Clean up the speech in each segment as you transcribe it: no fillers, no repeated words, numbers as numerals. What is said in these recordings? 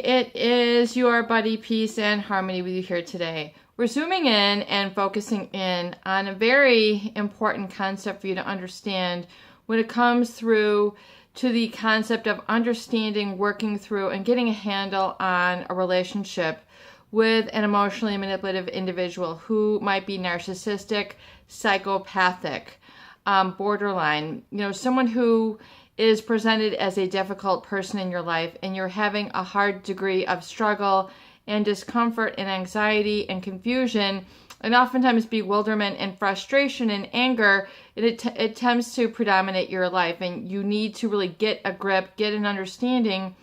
it is your buddy Peace and Harmony with you here today. We're zooming in and focusing in on a very important concept for you to understand when it comes through to the concept of understanding, working through, and getting a handle on a relationship with an emotionally manipulative individual who might be narcissistic, psychopathic, borderline, someone who is presented as a difficult person in your life and you're having a hard degree of struggle and discomfort and anxiety and confusion and oftentimes bewilderment and frustration and anger, it tends to predominate your life, and you need to really get a grip, get an understanding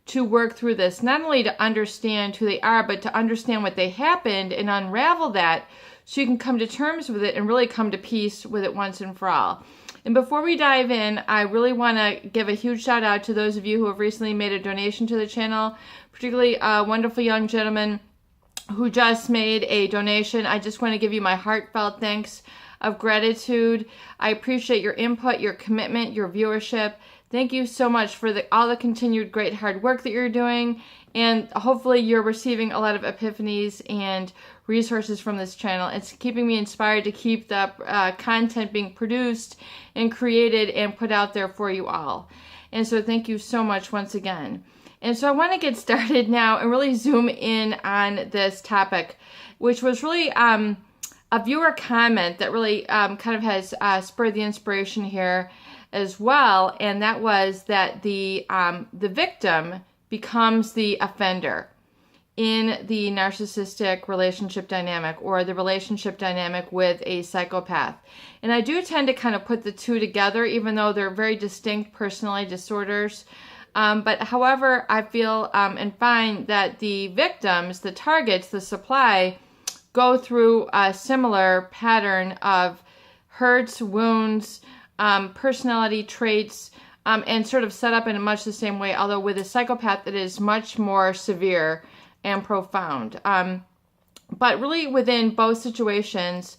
to work through this, not only to understand who they are, but to understand what they happened and unravel that so you can come to terms with it and really come to peace with it once and for all. And before we dive in, I really want to give a huge shout out to those of you who have recently made a donation to the channel, particularly a wonderful young gentleman who just made a donation. I just want to give you my heartfelt thanks of gratitude. I appreciate your input, your commitment, your viewership. Thank you so much for all the continued great hard work that you're doing, and hopefully you're receiving a lot of epiphanies and resources from this channel. It's keeping me inspired to keep the content being produced and created and put out there for you all. And so thank you so much once again. And so I want to get started now and really zoom in on this topic, which was really a viewer comment that really kind of has spurred the inspiration here as well, and that was that the victim becomes the offender in the narcissistic relationship dynamic or the relationship dynamic with a psychopath. And I do tend to kind of put the two together, even though they're very distinct personality disorders. But however, I feel and find that the victims, the targets, the supply, go through a similar pattern of hurts, wounds, personality traits, and sort of set up in much the same way, although with a psychopath it is much more severe and profound. But really within both situations,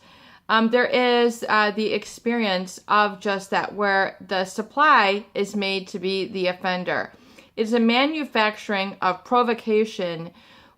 there is the experience of just that, where the supply is made to be the offender. It's a manufacturing of provocation,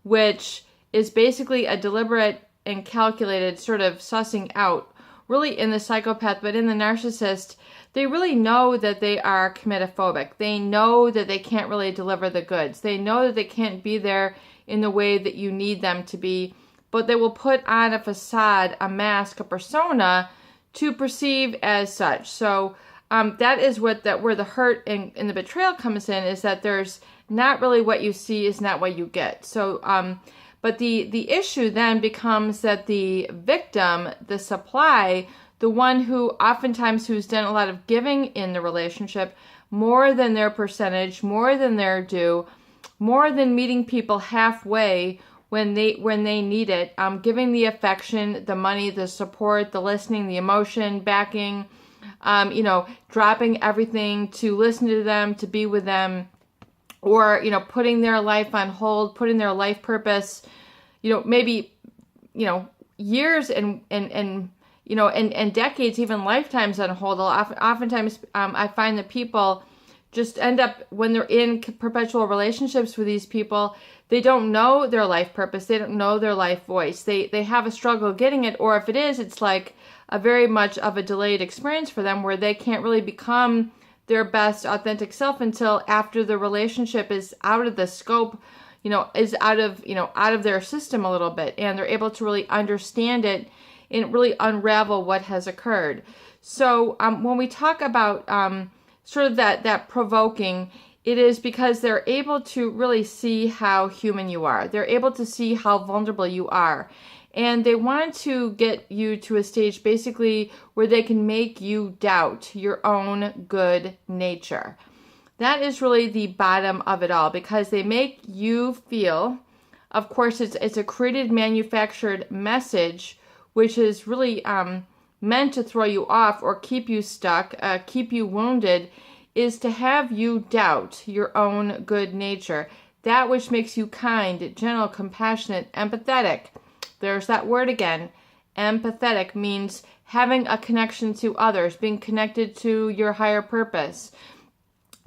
which is basically a deliberate and calculated sort of sussing out, really in the psychopath, but in the narcissist, they really know that they are commit-phobic. They know that they can't really deliver the goods. They know that they can't be there in the way that you need them to be, but they will put on a facade, a mask, a persona to perceive as such. So that is where the hurt and the betrayal comes in, is that there's not really what you see is not what you get. So, but the issue then becomes that the victim, the supply, the one who oftentimes who's done a lot of giving in the relationship, more than their percentage, more than their due, more than meeting people halfway when they need it, giving the affection, the money, the support, the listening, the emotion, backing, dropping everything to listen to them, to be with them, or, putting their life on hold, putting their life purpose, maybe, years and decades, even lifetimes on hold. Oftentimes, I find that people just end up, when they're in perpetual relationships with these people, they don't know their life purpose. They don't know their life voice. They have a struggle getting it, or if it is, it's like a very much of a delayed experience for them, where they can't really become their best authentic self until after the relationship is out of the scope, is out of their system a little bit, and they're able to really understand it and really unravel what has occurred. So when we talk about sort of that provoking, it is because they're able to really see how human you are. They're able to see how vulnerable you are. And they want to get you to a stage basically where they can make you doubt your own good nature. That is really the bottom of it all, because they make you feel, of course, it's a created, manufactured message, which is really meant to throw you off or keep you stuck, keep you wounded, is to have you doubt your own good nature. That which makes you kind, gentle, compassionate, empathetic. There's that word again. Empathetic means having a connection to others, being connected to your higher purpose.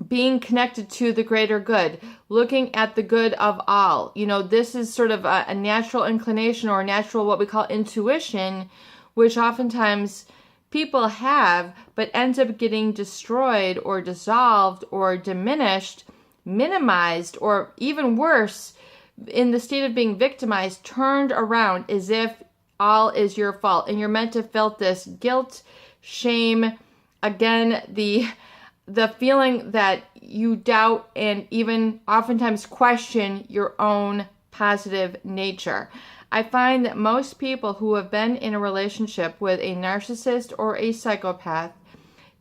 being connected to the greater good, looking at the good of all. This is sort of a natural inclination or a natural, what we call intuition, which oftentimes people have, but ends up getting destroyed or dissolved or diminished, minimized, or even worse, in the state of being victimized, turned around as if all is your fault. And you're meant to feel this guilt, shame, again, the feeling that you doubt and even oftentimes question your own positive nature. I find that most people who have been in a relationship with a narcissist or a psychopath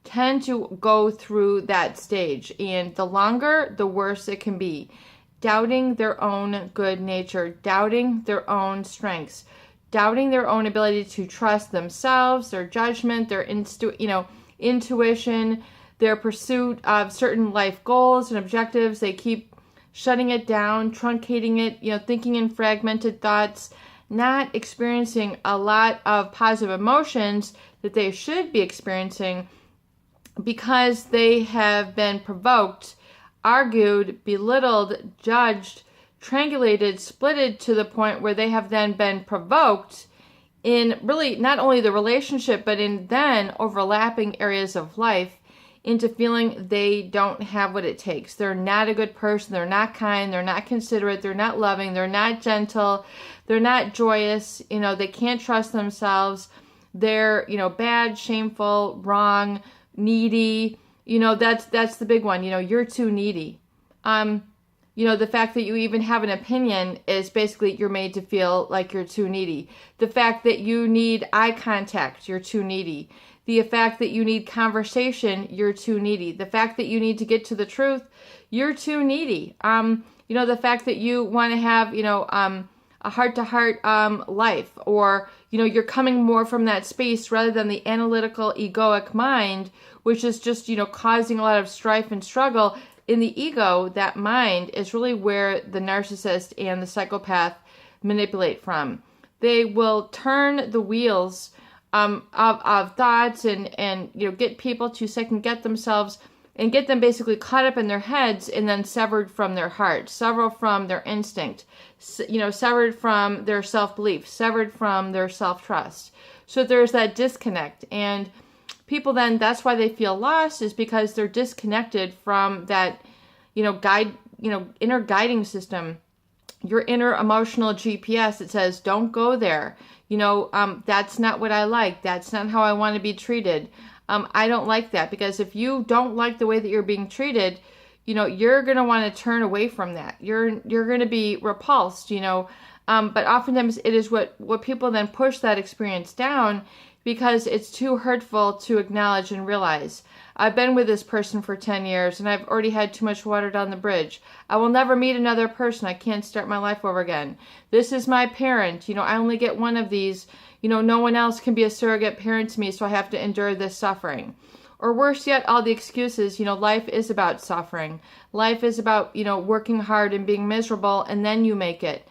tend to go through that stage. And the longer, the worse it can be. Doubting their own good nature, doubting their own strengths, doubting their own ability to trust themselves, their judgment, their intuition, their pursuit of certain life goals and objectives. They keep shutting it down, truncating it, thinking in fragmented thoughts, not experiencing a lot of positive emotions that they should be experiencing because they have been provoked, argued, belittled, judged, triangulated, splitted to the point where they have then been provoked in really not only the relationship, but in then overlapping areas of life into feeling they don't have what it takes. They're not a good person. They're not kind. They're not considerate. They're not loving. They're not gentle. They're not joyous. They can't trust themselves. They're, bad, shameful, wrong, needy. That's the big one. You're too needy. The fact that you even have an opinion is basically you're made to feel like you're too needy. The fact that you need eye contact, you're too needy. The fact that you need conversation, you're too needy. The fact that you need to get to the truth, you're too needy. The fact that you want to have, a heart-to-heart life, or, you're coming more from that space rather than the analytical, egoic mind, which is just, causing a lot of strife and struggle. In the ego, that mind is really where the narcissist and the psychopath manipulate from. They will turn the wheels of thoughts and get people to second get themselves and get them basically caught up in their heads and then severed from their heart, severed from their instinct, severed from their self-belief, severed from their self-trust. So there's that disconnect, and people then, that's why they feel lost, is because they're disconnected from that, inner guiding system, your inner emotional GPS that says, don't go there. That's not what I like. That's not how I want to be treated. I don't like that, because if you don't like the way that you're being treated, you're going to want to turn away from that. You're going to be repulsed, but oftentimes it is what people then push that experience down because it's too hurtful to acknowledge and realize. I've been with this person for 10 years and I've already had too much water down the bridge. I will never meet another person. I can't start my life over again. This is my parent. I only get one of these. No one else can be a surrogate parent to me, so I have to endure this suffering. Or worse yet, all the excuses. Life is about suffering. Life is about, working hard and being miserable, and then you make it.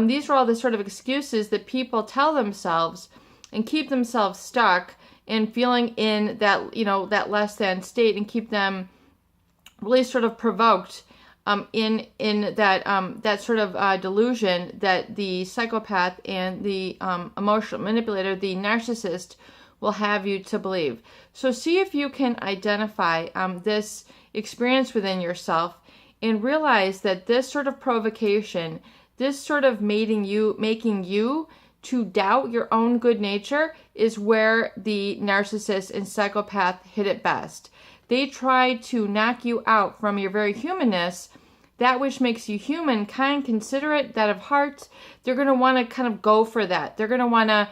These are all the sort of excuses that people tell themselves and keep themselves stuck and feeling in that, that less than state, and keep them really sort of provoked in that sort of delusion that the psychopath and the emotional manipulator, the narcissist, will have you to believe. So see if you can identify this experience within yourself and realize that this sort of provocation, this sort of making you to doubt your own good nature, is where the narcissist and psychopath hit it best. They try to knock you out from your very humanness, that which makes you human, kind, considerate, that of heart. They're going to want to kind of go for that. They're going to want to,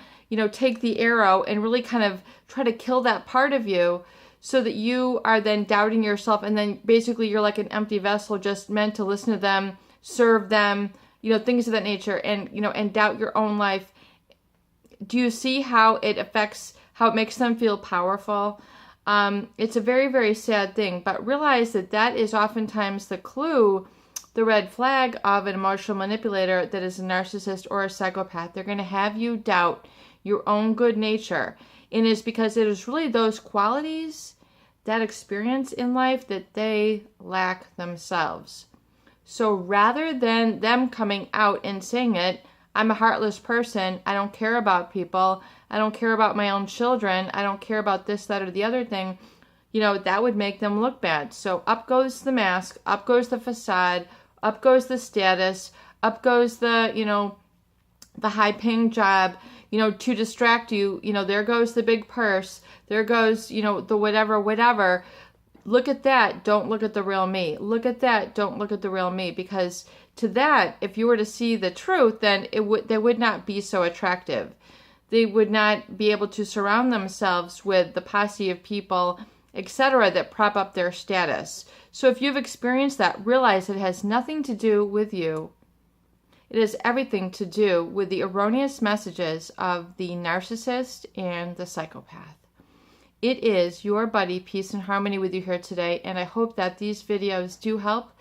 take the arrow and really kind of try to kill that part of you, so that you are then doubting yourself, and then basically you're like an empty vessel just meant to listen to them, serve them, things of that nature, and doubt your own life. Do you see how it affects, how it makes them feel powerful? It's a very, very sad thing, but realize that is oftentimes the clue, the red flag of an emotional manipulator that is a narcissist or a psychopath. They're going to have you doubt your own good nature. And it's because it is really those qualities that experience in life that they lack themselves. So rather than them coming out and saying it, I'm a heartless person, I don't care about people, I don't care about my own children, I don't care about this, that, or the other thing, that would make them look bad. So up goes the mask, up goes the facade, up goes the status, up goes the high-paying job, to distract you. There goes the big purse, there goes, the whatever. Look at that, don't look at the real me. Look at that, don't look at the real me. Because to that, if you were to see the truth, then they would not be so attractive. They would not be able to surround themselves with the posse of people, etc., that prop up their status. So if you've experienced that, realize it has nothing to do with you. It has everything to do with the erroneous messages of the narcissist and the psychopath. It is your buddy, Peace and Harmony, with you here today, and I hope that these videos do help.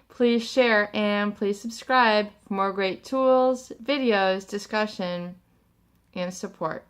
Please share and please subscribe for more great tools, videos, discussion, and support.